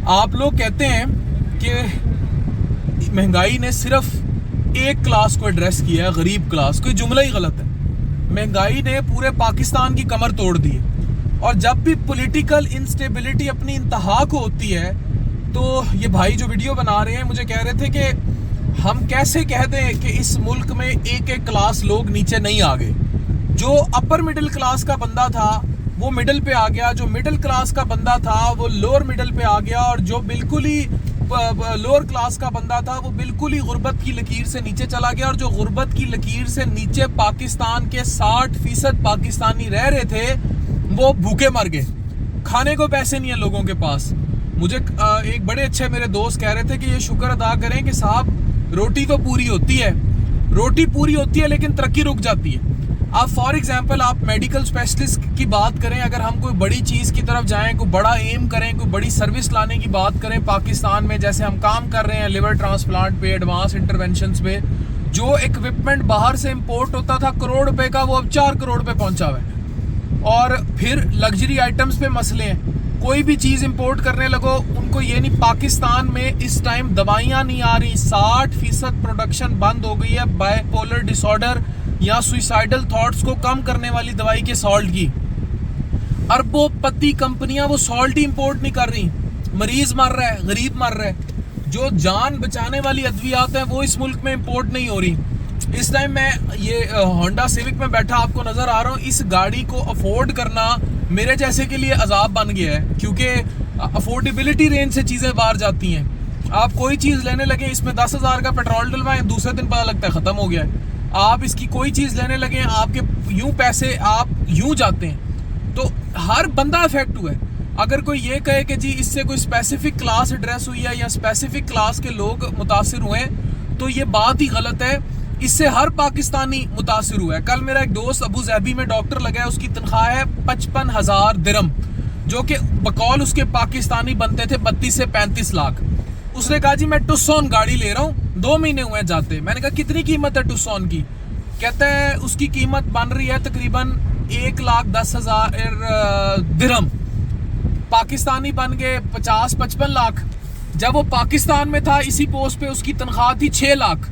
آپ لوگ کہتے ہیں کہ مہنگائی نے صرف ایک کلاس کو ایڈریس کیا ہے, غریب کلاس. کوئی جملہ ہی غلط ہے. مہنگائی نے پورے پاکستان کی کمر توڑ دی ہے. اور جب بھی پولیٹیکل انسٹیبلٹی اپنی انتہا کو ہوتی ہے تو یہ بھائی جو ویڈیو بنا رہے ہیں مجھے کہہ رہے تھے کہ ہم کیسے کہہ دیں کہ اس ملک میں ایک ایک کلاس لوگ نیچے نہیں آ گئے. جو اپر مڈل کلاس کا بندہ تھا وہ مڈل پہ آ گیا, جو مڈل کلاس کا بندہ تھا وہ لوور مڈل پہ آ گیا, اور جو بالکل ہی لوور کلاس کا بندہ تھا وہ بالکل ہی غربت کی لکیر سے نیچے چلا گیا. اور جو غربت کی لکیر سے نیچے پاکستان کے 60% پاکستانی رہ رہے تھے وہ بھوکے مر گئے. کھانے کو پیسے نہیں ہیں لوگوں کے پاس. مجھے ایک بڑے اچھے میرے دوست کہہ رہے تھے کہ یہ شکر ادا کریں کہ صاحب روٹی تو پوری ہوتی ہے, روٹی پوری ہوتی ہے لیکن ترقی رک جاتی ہے. آپ فار ایگزامپل آپ میڈیکل اسپیشلسٹ کی بات کریں, اگر ہم کوئی بڑی چیز کی طرف جائیں, کوئی بڑا ایم کریں, کوئی بڑی سروس لانے کی بات کریں پاکستان میں, جیسے ہم کام کر رہے ہیں لیور ٹرانسپلانٹ پہ, ایڈوانس انٹرونشنز پہ, جو ایکوپمنٹ باہر سے امپورٹ ہوتا تھا کروڑ روپے کا وہ اب 4 کروڑ پہ پہنچا ہوا ہے. اور پھر لگژری آئٹمز پہ مسئلے ہیں. کوئی بھی چیز امپورٹ کرنے لگو ان کو یہ نہیں, پاکستان میں اس ٹائم دوائیاں نہیں آ رہی, 60% پروڈکشن بند ہو گئی ہے بائی پولر ڈس آرڈر یا سوئسائڈل تھاٹس کو کم کرنے والی دوائی کے سالٹ کی. اربوں پتی کمپنیاں وہ سالٹ ہی امپورٹ نہیں کر رہی. مریض مر رہا ہے, غریب مر رہا ہے. جو جان بچانے والی ادویات ہیں وہ اس ملک میں امپورٹ نہیں ہو رہی. اس ٹائم میں یہ ہونڈا سیوک میں بیٹھا آپ کو نظر آ رہا ہوں. اس گاڑی کو افورڈ کرنا میرے جیسے کے لیے عذاب بن گیا ہے, کیونکہ افورڈیبلٹی رینج سے چیزیں باہر جاتی ہیں. آپ کوئی چیز لینے لگیں اس میں 10,000 کا پیٹرول ڈلوائیں, دوسرے دن پتہ لگتا ہے ختم ہو گیا ہے. آپ اس کی کوئی چیز لینے لگیں آپ کے یوں پیسے آپ یوں جاتے ہیں. تو ہر بندہ افیکٹ ہوا ہے. اگر کوئی یہ کہے کہ جی اس سے کوئی اسپیسیفک کلاس ایڈریس ہوئی ہے یا اسپیسیفک کلاس کے لوگ متاثر ہوئے تو یہ بات ہی غلط ہے. اس سے ہر پاکستانی متاثر ہوا ہے. کل میرا ایک دوست ابو ظہبی میں ڈاکٹر لگا ہے, اس کی تنخواہ ہے 55,000 درہم, جو کہ بقول اس کے پاکستانی بنتے تھے 32 سے 35 لاکھ. اس نے کہا جی میں ٹسون گاڑی لے رہا ہوں, 2 مہینے ہوئے جاتے. میں نے کہا کتنی قیمت ہے ٹسون کی؟ کہتا ہے اس کی قیمت بن رہی ہے تقریباً 1,10,000 درہم. پاکستانی بن گئے 50-55 لاکھ. جب وہ پاکستان میں تھا اسی پوسٹ پہ اس کی تنخواہ تھی 6 لاکھ.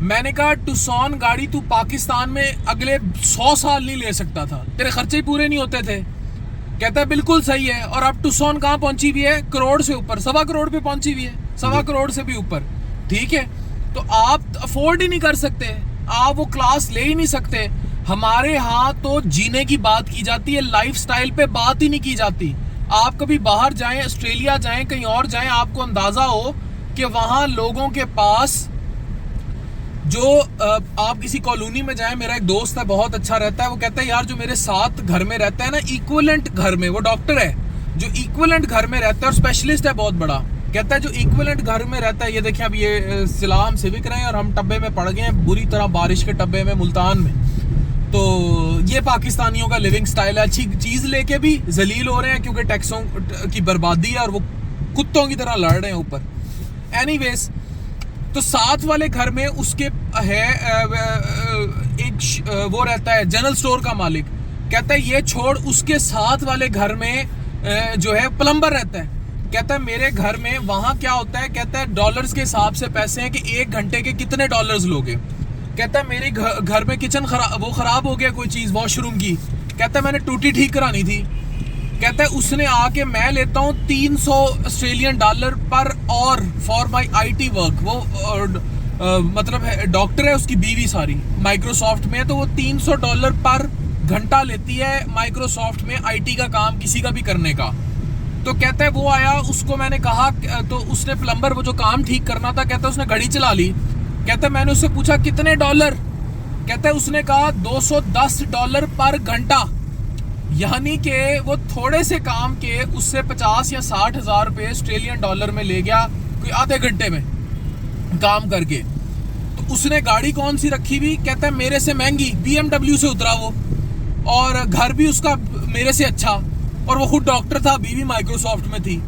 میں نے کہا ٹسون گاڑی تو پاکستان میں اگلے 100 سال نہیں لے سکتا تھا, تیرے خرچے ہی پورے نہیں ہوتے تھے. کہتا ہے بالکل صحیح ہے. اور اب ٹسون کہاں پہنچی ہوئی ہے؟ کروڑ سے اوپر, 1.25 کروڑ پہ پہنچی ہوئی ہے, 1.25 کروڑ سے بھی اوپر. ٹھیک ہے, تو آپ افورڈ ہی نہیں کر سکتے, آپ وہ کلاس لے ہی نہیں سکتے. ہمارے ہاں تو جینے کی بات کی جاتی ہے, لائف سٹائل پہ بات ہی نہیں کی جاتی. آپ کبھی باہر جائیں, آسٹریلیا جائیں, کہیں اور جائیں, آپ کو اندازہ ہو کہ وہاں لوگوں کے پاس جو آپ کسی کالونی میں جائیں, میرا ایک دوست ہے بہت اچھا رہتا ہے, وہ کہتا ہے یار جو میرے ساتھ گھر میں رہتا ہے نا, ایکولنٹ گھر میں, وہ ڈاکٹر ہے, جو ایکولنٹ گھر میں رہتا ہے اور اسپیشلسٹ ہے بہت بڑا, کہتا ہے جو ایکولنٹ گھر میں رہتا ہے, یہ دیکھیں اب یہ سلام سیوک رہے ہیں اور ہم ٹبے میں پڑ گئے ہیں بری طرح, بارش کے ٹبے میں ملتان میں. تو یہ پاکستانیوں کا لیونگ سٹائل ہے. اچھی چیز لے کے بھی ذلیل ہو رہے ہیں کیونکہ ٹیکسوں کی بربادی ہے اور وہ کتوں کی طرح لڑ رہے ہیں اوپر. اینی ویز, تو ساتھ والے گھر میں اس کے ہے ایک وہ رہتا ہے جنرل سٹور کا مالک, کہتا ہے یہ چھوڑ, اس کے ساتھ والے گھر میں جو ہے پلمبر رہتا ہے. کہتا ہے میرے گھر میں وہاں کیا ہوتا ہے, کہتا ہے ڈالرز کے حساب سے پیسے ہیں کہ 1 گھنٹے کے کتنے ڈالرز لوگے. کہتا ہے میرے گھر میں کچن خراب ہو گیا کوئی چیز واش روم کی, کہتا ہے میں نے ٹوٹی ٹھیک کرانی تھی. کہتا ہے اس نے آ کے میں لیتا ہوں $300 پر اور for my I T work. وہ مطلب ڈاکٹر ہے, اس کی بیوی ساری مائکروسافٹ میں, تو وہ $300 پر گھنٹہ لیتی ہے مائکروسافٹ میں آئی ٹی کا کام کسی کا بھی کرنے کا. تو کہتا ہے وہ آیا, اس کو میں نے کہا, تو اس نے پلمبر وہ جو کام ٹھیک کرنا تھا, کہتا ہے اس نے گھڑی چلا لی. کہتا ہے میں نے اس سے پوچھا کتنے ڈالر, کہتا ہے اس نے کہا $210 پر گھنٹہ. یعنی کہ وہ تھوڑے سے کام کے اس سے 50 یا 60 ہزار روپے آسٹریلین ڈالر میں لے گیا کوئی آدھے گھنٹے میں کام کر کے. تو اس نے گاڑی کون سی رکھی ہوئی, کہتا ہے میرے سے مہنگی BMW سے اترا وہ, اور گھر بھی اس کا میرے سے اچھا, اور وہ خود ڈاکٹر تھا, بیوی مائکروسافٹ میں تھی.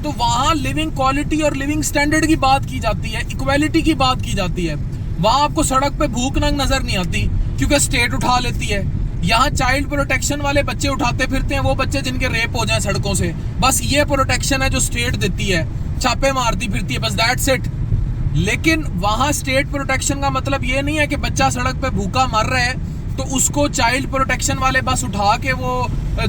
تو وہاں لیونگ کوالٹی اور لیونگ سٹینڈرڈ کی بات کی جاتی ہے, ایکویلٹی کی بات کی جاتی ہے. وہاں آپ کو سڑک پہ بھوک ننگ نظر نہیں آتی کیونکہ اسٹیٹ اٹھا لیتی ہے. یہاں چائلڈ پروٹیکشن والے بچے اٹھاتے پھرتے ہیں، وہ بچے جن کے ریپ ہو جائیں سڑکوں سے، بس یہ پروٹیکشن ہے جو اسٹیٹ دیتی ہے، چھاپے مارتی پھرتی ہے، بس دیٹس اٹ۔ لیکن وہاں اسٹیٹ پروٹیکشن کا مطلب یہ نہیں ہے کہ بچہ سڑک پہ بھوکا مر رہا ہے تو اس کو چائلڈ پروٹیکشن والے بس اٹھا کے وہ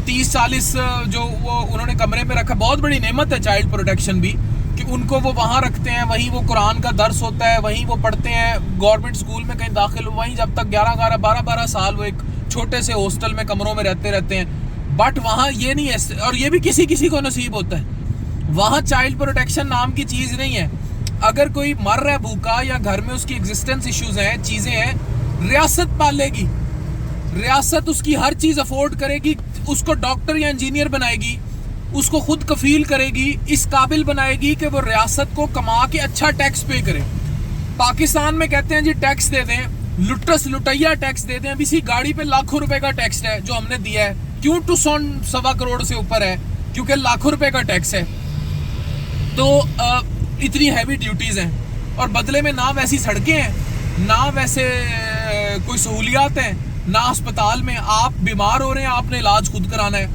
30-40 جو وہ انہوں نے کمرے میں رکھا، بہت بڑی نعمت ہے چائلڈ پروٹیکشن بھی، کہ ان کو وہ وہاں رکھتے ہیں، وہیں وہ قرآن کا درس ہوتا ہے، وہیں وہ پڑھتے ہیں، گورنمنٹ اسکول میں کہیں داخل ہو، وہیں جب تک 11-12 سال وہ ایک چھوٹے سے ہاسٹل میں کمروں میں رہتے ہیں۔ بٹ وہاں یہ نہیں ہے، اور یہ بھی کسی کو نصیب ہوتا ہے، وہاں چائلڈ پروٹیکشن نام کی چیز نہیں ہے۔ اگر کوئی مر رہا ہے بھوکا یا گھر میں اس کی ایگزسٹنس ایشوز ہیں، چیزیں ہیں، ریاست پالے گی، ریاست اس کی ہر چیز افورڈ کرے گی، اس کو ڈاکٹر یا انجینئر بنائے گی، اس کو خود کفیل کرے گی، اس قابل بنائے گی کہ وہ ریاست کو کما کے اچھا ٹیکس پے کرے۔ پاکستان میں کہتے ہیں جی ٹیکس دے دیں، لٹس لٹیا ٹیکس دے دیں، اب اسی گاڑی پہ لاکھوں روپے کا ٹیکس ہے جو ہم نے دیا ہے، کیوں 2.25 کروڑ سے اوپر ہے؟ کیونکہ لاکھوں روپے کا ٹیکس ہے، تو اتنی ہیوی ڈیوٹیز ہیں، اور بدلے میں نہ ویسی سڑکیں ہیں، نہ ویسے کوئی سہولیات ہیں، نہ اسپتال میں۔ آپ بیمار ہو رہے ہیں، آپ نے علاج خود کرانا ہے،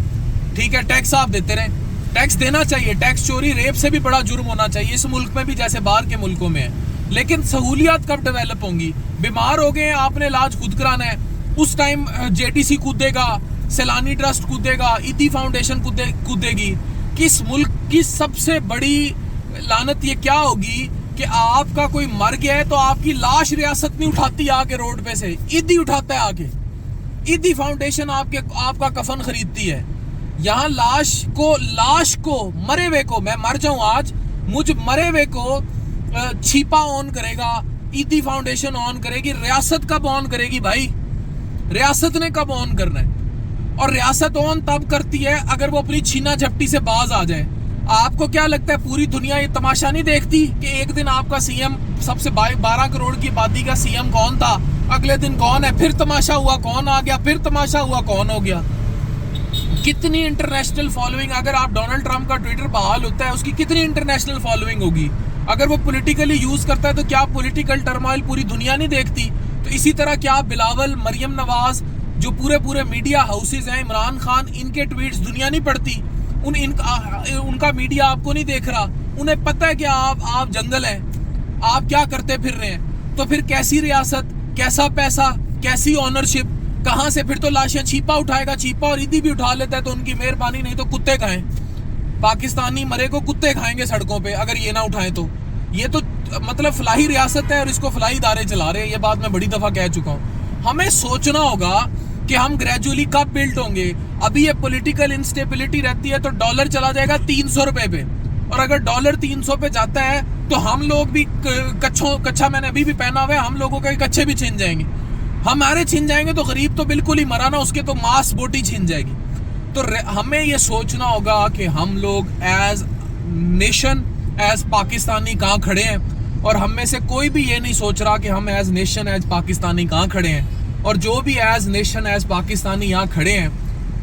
ٹھیک ہے، ٹیکس آپ دیتے رہیں، ٹیکس دینا چاہیے، ٹیکس چوری ریپ سے بھی بڑا جرم ہونا چاہیے اس ملک میں بھی جیسے باہر کے ملکوں میں ہے۔ لیکن سہولیات کب ڈیولپ ہوں گی؟ بیمار ہو گئے ہیں، آپ نے علاج خود کرانا ہے، اس ٹائم JTC کودے گا، سیلانی ٹرسٹ کودے گا، ایتی فاؤنڈیشن کودے گی۔ کس ملک کی سب سے بڑی لعنت یہ کیا ہوگی کہ آپ کا کوئی مر گیا ہے تو آپ کی لاش ریاست نہیں اٹھاتی آ کے روڈ پہ سے، ایدی اٹھاتا ہے آ کے، ایدی فاؤنڈیشن آپ کا کفن خریدتی ہے۔ یہاں لاش کو مرے ہوئے کو، میں مر جاؤں آج، مجھ مرے ہوئے کو چھیپا آن کرے گا، ایدی فاؤنڈیشن آن کرے گی، ریاست کب آن کرے گی بھائی؟ ریاست نے کب آن کرنا ہے؟ اور ریاست آن تب کرتی ہے اگر وہ اپنی چھینا جھپٹی سے باز آ جائے۔ آپ کو کیا لگتا ہے پوری دنیا یہ تماشا نہیں دیکھتی کہ ایک دن آپ کا CM سب سے 12 کروڑ کی آبادی کا CM کون تھا، اگلے دن کون ہے، پھر تماشا ہوا کون آ گیا، پھر تماشا ہوا کون ہو گیا؟ کتنی انٹرنیشنل فالوئنگ، اگر آپ ڈونلڈ ٹرمپ کا ٹویٹر بحال ہوتا ہے، اس کی کتنی انٹرنیشنل فالوئنگ ہوگی؟ اگر وہ پولیٹیکلی یوز کرتا ہے تو کیا پولیٹیکل ٹرمائل پوری دنیا نہیں دیکھتی؟ تو اسی طرح کیا بلاول، مریم نواز، جو پورے میڈیا ہاؤسز ہیں، عمران خان، ان کے ٹویٹس دنیا نہیں پڑھتی؟ ان کا میڈیا آپ کو نہیں دیکھ رہا؟ انہیں پتہ ہے کہ آپ جنگل ہیں، آپ کیا کرتے پھر رہے ہیں؟ تو پھر کیسی ریاست، کیسا پیسہ، کیسی آنرشپ، کہاں سے؟ پھر تو لاشیں چھیپا اٹھائے گا، چھیپا اور ایدی بھی اٹھا لیتا ہے تو ان کی مہربانی، نہیں تو کتے کھائیں، پاکستانی مرے کو کتے کھائیں گے سڑکوں پہ اگر یہ نہ اٹھائیں تو۔ یہ تو مطلب فلاحی ریاست ہے اور اس کو فلاحی ادارے چلا رہے ہیں، یہ بات میں بڑی دفعہ کہہ چکا ہوں۔ ہمیں سوچنا ہوگا کہ ہم گریجولی کب بلڈ ہوں گے۔ ابھی یہ پولیٹیکل انسٹیبلٹی رہتی ہے تو ڈالر چلا جائے گا 300 روپے پہ، اور اگر ڈالر 300 پہ جاتا ہے تو ہم لوگ بھی کچھا میں نے ابھی بھی پہنا ہوا ہے، ہم لوگوں کے کچھے بھی چھن جائیں گے، ہمارے چھن جائیں گے تو غریب تو بالکل ہی مرا نا، اس کے تو ماس بوٹی چھن جائے گی۔ تو ہمیں یہ سوچنا ہوگا کہ ہم لوگ ایز نیشن، ایز پاکستانی کہاں کھڑے ہیں، اور ہم میں سے کوئی بھی یہ نہیں سوچ رہا کہ ہم ایز نیشن، ایز پاکستانی کہاں کھڑے ہیں۔ اور جو بھی ایز نیشن، ایز پاکستانی یہاں کھڑے ہیں،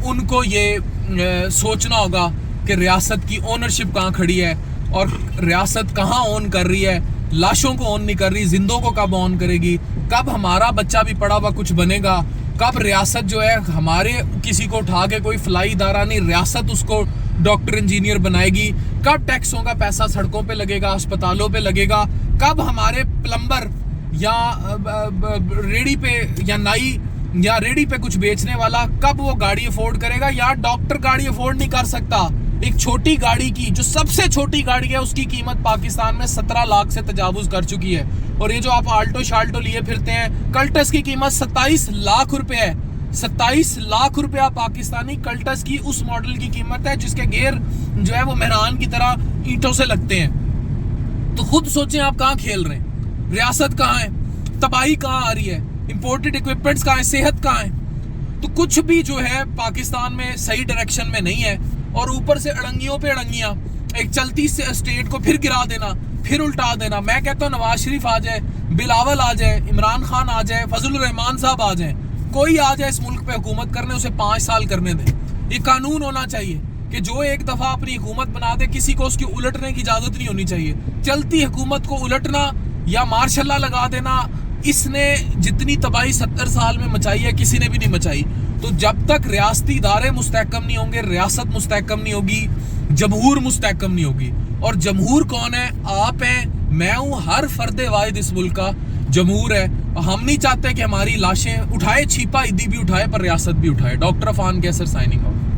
ان کو یہ سوچنا ہوگا کہ ریاست کی اونرشپ کہاں کھڑی ہے، اور ریاست کہاں اون کر رہی ہے، لاشوں کو اون نہیں کر رہی، زندوں کو کب اون کرے گی، کب ہمارا بچہ بھی پڑھا ہوا کچھ بنے گا، کب ریاست جو ہے ہمارے کسی کو اٹھا کے کوئی فلاحی ادارہ نہیں، ریاست اس کو ڈاکٹر انجینئر بنائے گی، کب ٹیکسوں کا پیسہ سڑکوں پہ لگے گا، اسپتالوں پہ لگے گا، کب ہمارے پلمبر یا ریڑی پہ یا نائی یا ریڑی پہ کچھ بیچنے والا کب وہ گاڑی افورڈ کرے گا؟ یا ڈاکٹر گاڑی افورڈ نہیں کر سکتا، ایک چھوٹی گاڑی کی جو سب سے چھوٹی گاڑی ہے اس کی قیمت پاکستان میں 17 لاکھ سے تجاوز کر چکی ہے، اور یہ جو آپ آلٹو شالٹو لیے پھرتے ہیں، کلٹس کی قیمت 27 لاکھ روپے ہے، 27 لاکھ روپیہ پاکستانی کلٹس کی اس ماڈل کی قیمت ہے جس کے گیئر جو ہے وہ مہران کی طرح اینٹوں سے لگتے ہیں۔ تو خود سوچیں آپ کہاں کھیل رہے ہیں، ریاست کہاں ہے، تباہی کہاں آ رہی ہے، امپورٹڈ ایکوپمنٹس کہاں ہیں، صحت کہاں ہے؟ تو کچھ بھی جو ہے پاکستان میں صحیح ڈائریکشن میں نہیں ہے، اور اوپر سے اڑنگیوں پہ اڑنگیاں، ایک چلتی اسٹیٹ کو پھر گرا دینا، پھر الٹا دینا۔ میں کہتا ہوں نواز شریف آ جائے، بلاول آ جائے، عمران خان آ جائے، فضل الرحمان صاحب آ جائیں، کوئی آ جائے اس ملک پہ حکومت کرنے، اسے 5 سال کرنے دیں۔ یہ قانون ہونا چاہیے کہ جو ایک دفعہ اپنی حکومت بنا دے کسی کو اس کی الٹنے کی اجازت نہیں ہونی چاہیے۔ چلتی حکومت کو الٹنا یا مارشل لا لگا دینا، اس نے جتنی تباہی 70 سال میں مچائی ہے کسی نے بھی نہیں مچائی۔ تو جب تک ریاستی ادارے مستحکم نہیں ہوں گے، ریاست مستحکم نہیں ہوگی، جمہور مستحکم نہیں ہوگی. اور جمہور کون ہے؟ آپ ہیں، میں ہوں، ہر فرد واحد اس ملک کا جمہور ہے. ہم نہیں چاہتے کہ ہماری لاشیں اٹھائے، چھیپا عیدی بھی اٹھائے پر ریاست بھی اٹھائے. ڈاکٹر عفان کیسر سائننگ آف.